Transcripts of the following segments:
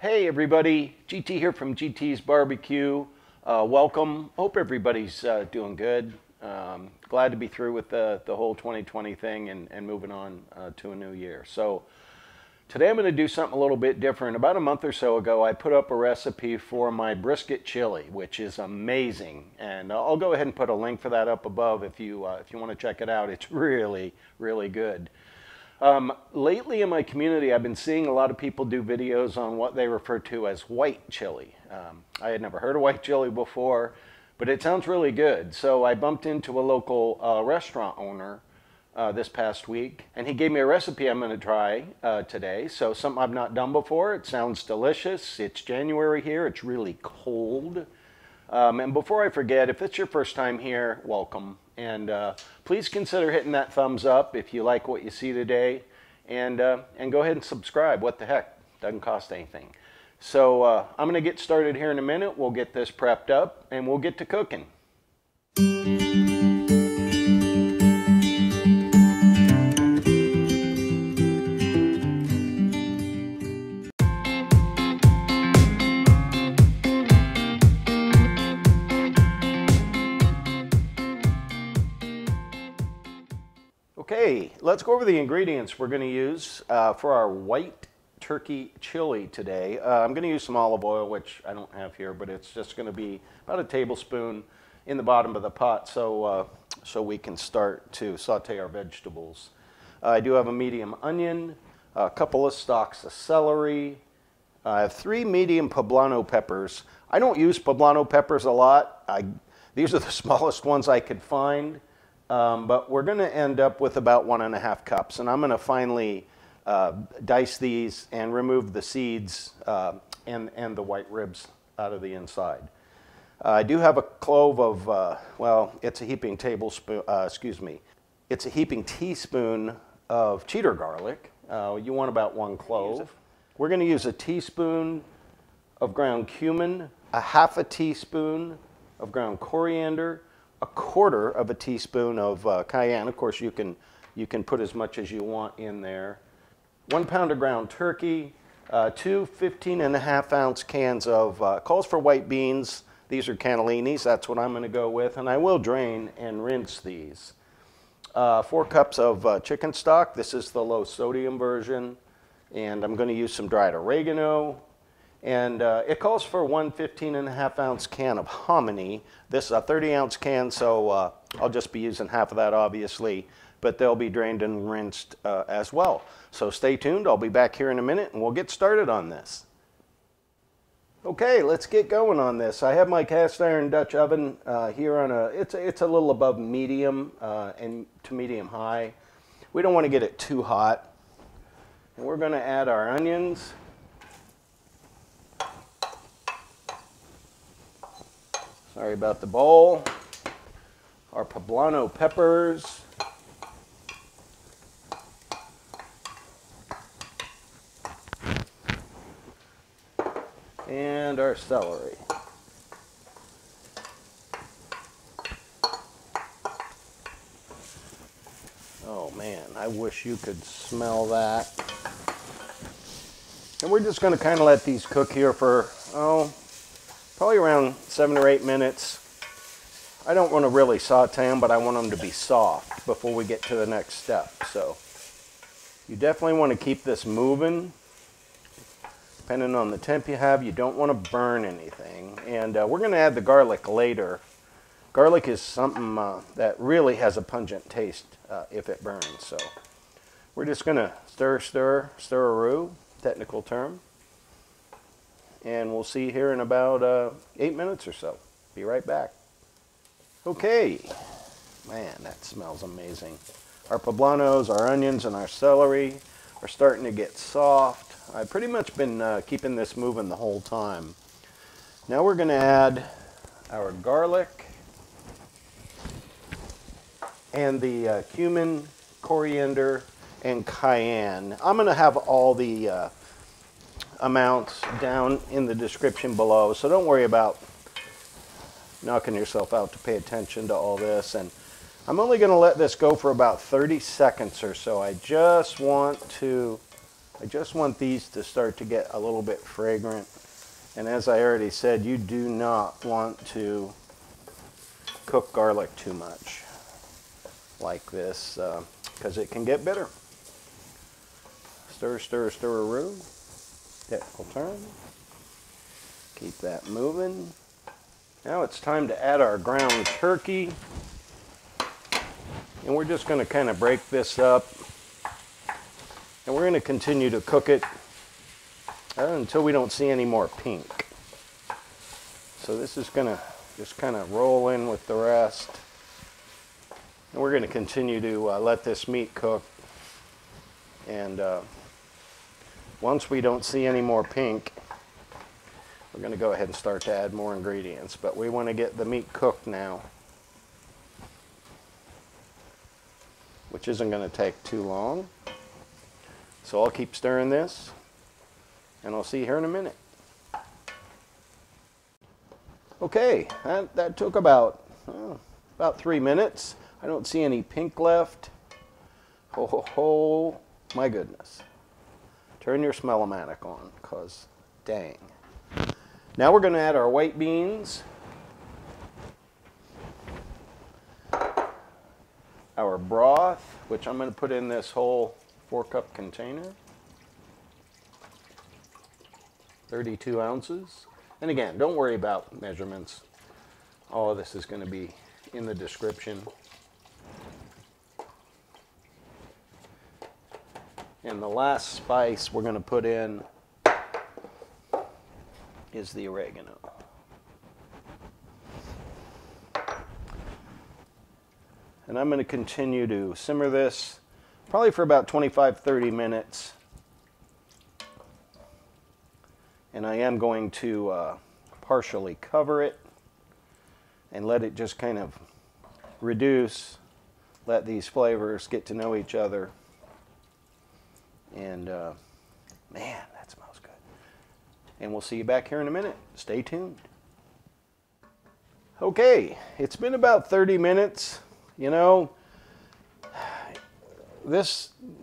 Hey everybody, GT here from GT's Barbecue. Welcome. Hope everybody's doing good. Glad to be through with the whole 2020 thing and moving on to a new year. So today I'm going to do something a little bit different. About a month or so ago I put up a recipe for my brisket chili, which is amazing. And I'll go ahead and put a link for that up above if you want to check it out. It's really, really good. Lately in my community, I've been seeing a lot of people do videos on what they refer to as white chili. I had never heard of white chili before, but it sounds really good. So I bumped into a local restaurant owner this past week, and he gave me a recipe I'm going to try today. So something I've not done before. It sounds delicious. It's January here. It's really cold. And before I forget, if it's your first time here, welcome. And please consider hitting that thumbs up if you like what you see today. And go ahead and subscribe. What the heck? Doesn't cost anything. So I'm going to get started here in a minute. We'll get this prepped up and we'll get to cooking. Okay, let's go over the ingredients we're going to use for our white turkey chili today. I'm going to use some olive oil, which I don't have here, but it's just going to be about a tablespoon in the bottom of the pot so we can start to saute our vegetables. I do have a medium onion, a couple of stalks of celery. I have 3 medium poblano peppers. I don't use poblano peppers a lot. These are the smallest ones I could find. But we're going to end up with about 1½ cups, and I'm going to finely dice these and remove the seeds and the white ribs out of the inside. I do have a clove of, well, it's a heaping tablespoon, it's a heaping teaspoon of cheddar garlic. You want about 1 clove. We're going to use a teaspoon of ground cumin, a ½ teaspoon of ground coriander, a 1/4 of a teaspoon of cayenne. Of course, you can put as much as you want in there. 1 pound of ground turkey, 2 15½ ounce cans of, calls for white beans. These are cannellinis. That's what I'm going to go with. And I will drain and rinse these. 4 cups of chicken stock. This is the low sodium version. And I'm going to use some dried oregano. And it calls for 1 15½ ounce can of hominy. This is a 30-ounce can, so I'll just be using half of that, obviously, but they'll be drained and rinsed as well. So stay tuned. I'll be back here in a minute, and we'll get started on this. Okay, let's get going on this. I have my cast iron Dutch oven here on it's a little above medium and to medium high. We don't want to get it too hot. And we're going to add our onions. Sorry about the bowl. Our poblano peppers. And our celery. Oh man, I wish you could smell that. And we're just going to kind of let these cook here for, probably around 7 or 8 minutes. I don't want to really saute them, but I want them to be soft before we get to the next step. So you definitely want to keep this moving. Depending on the temp you have, you don't want to burn anything. And we're going to add the garlic later. Garlic is something that really has a pungent taste if it burns. So we're just going to stir-a-roo, technical term. And we'll see here in about 8 minutes or so. Be right back. Okay. Man, that smells amazing. Our poblanos, our onions, and our celery are starting to get soft. I've pretty much been keeping this moving the whole time. Now we're going to add our garlic and the cumin, coriander, and cayenne. I'm going to have all the amounts down in the description below, so don't worry about knocking yourself out to pay attention to all this. And I'm only going to let this go for about 30 seconds or so. I just want to I just want these to start to get a little bit fragrant. And as I already said, you do not want to cook garlic too much like this because it can get bitter. Stir, stir, stir-a-roo. That will turn. Keep that moving. Now it's time to add our ground turkey. And we're just going to kind of break this up. And we're going to continue to cook it until we don't see any more pink. So this is going to just kind of roll in with the rest. And we're going to continue to let this meat cook. And once we don't see any more pink, we're going to go ahead and start to add more ingredients. But we want to get the meat cooked now, which isn't going to take too long. So I'll keep stirring this, and I'll see you here in a minute. Okay, that took about 3 minutes. I don't see any pink left. Oh, my goodness. Turn your smell-o-matic on, because dang. Now we're going to add our white beans, our broth, which I'm going to put in this whole 4-cup container, 32 ounces. And again, don't worry about measurements. All of this is going to be in the description. And the last spice we're going to put in is the oregano. And I'm going to continue to simmer this probably for about 25-30 minutes. And I am going to partially cover it and let it just kind of reduce, let these flavors get to know each other. And man, that smells good. And we'll see you back here in a minute. Stay tuned. Okay, it's been about 30 minutes. You know,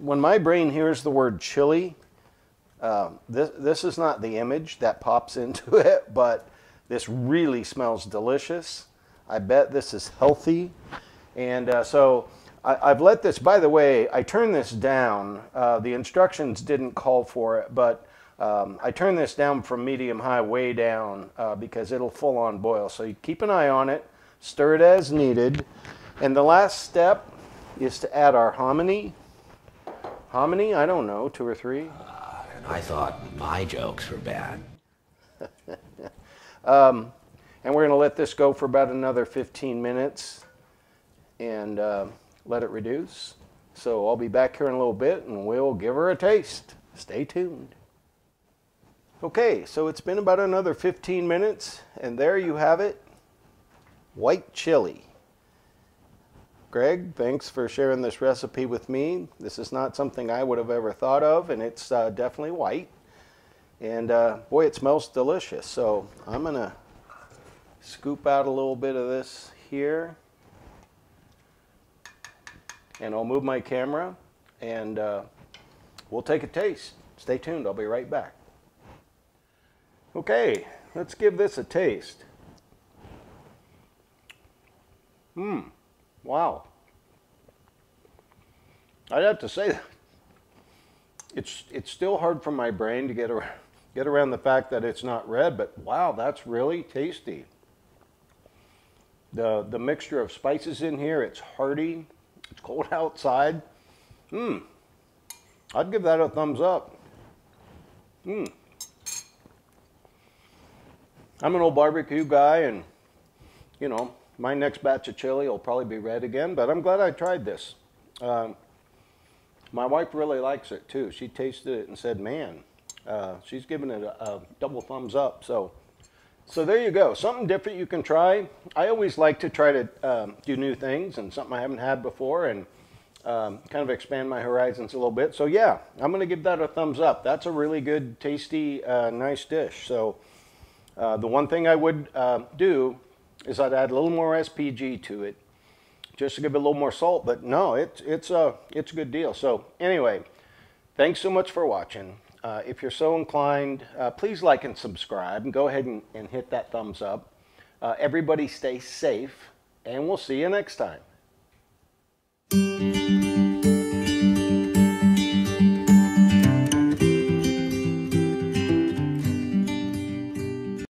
when my brain hears the word chili, this is not the image that pops into it, but this really smells delicious. I bet this is healthy. And so I've let this, by the way, I turned this down. The instructions didn't call for it, but I turned this down from medium high way down because it'll full on boil. So you keep an eye on it, stir it as needed. And the last step is to add our hominy. Hominy, I don't know, 2 or 3. I thought my jokes were bad. And we're going to let this go for about another 15 minutes and let it reduce. So I'll be back here in a little bit and we'll give her a taste. Stay tuned. Okay, so it's been about another 15 minutes and there you have it, white chili. Greg, thanks for sharing this recipe with me. This is not something I would have ever thought of, and it's definitely white. And boy, it smells delicious. So I'm going to scoop out a little bit of this here. And I'll move my camera, and we'll take a taste. Stay tuned. I'll be right back. Okay, let's give this a taste. Wow. I'd have to say that it's still hard for my brain to get around the fact that it's not red, but wow, that's really tasty. The mixture of spices in here, it's hearty, it's cold outside. I'd give that a thumbs up. I'm an old barbecue guy, and you know, my next batch of chili will probably be red again, but I'm glad I tried this. My wife really likes it too. She tasted it and said, man, she's giving it a double thumbs up. So there you go. Something different you can try. I always like to try to do new things and something I haven't had before and kind of expand my horizons a little bit. So yeah, I'm going to give that a thumbs up. That's a really good, tasty, nice dish. So the one thing I would do is I'd add a little more SPG to it, just to give it a little more salt. But no, it's a good deal. So anyway, Thanks so much for watching. If you're so inclined, please like and subscribe, and go ahead and hit that thumbs up. Everybody stay safe, and we'll see you next time.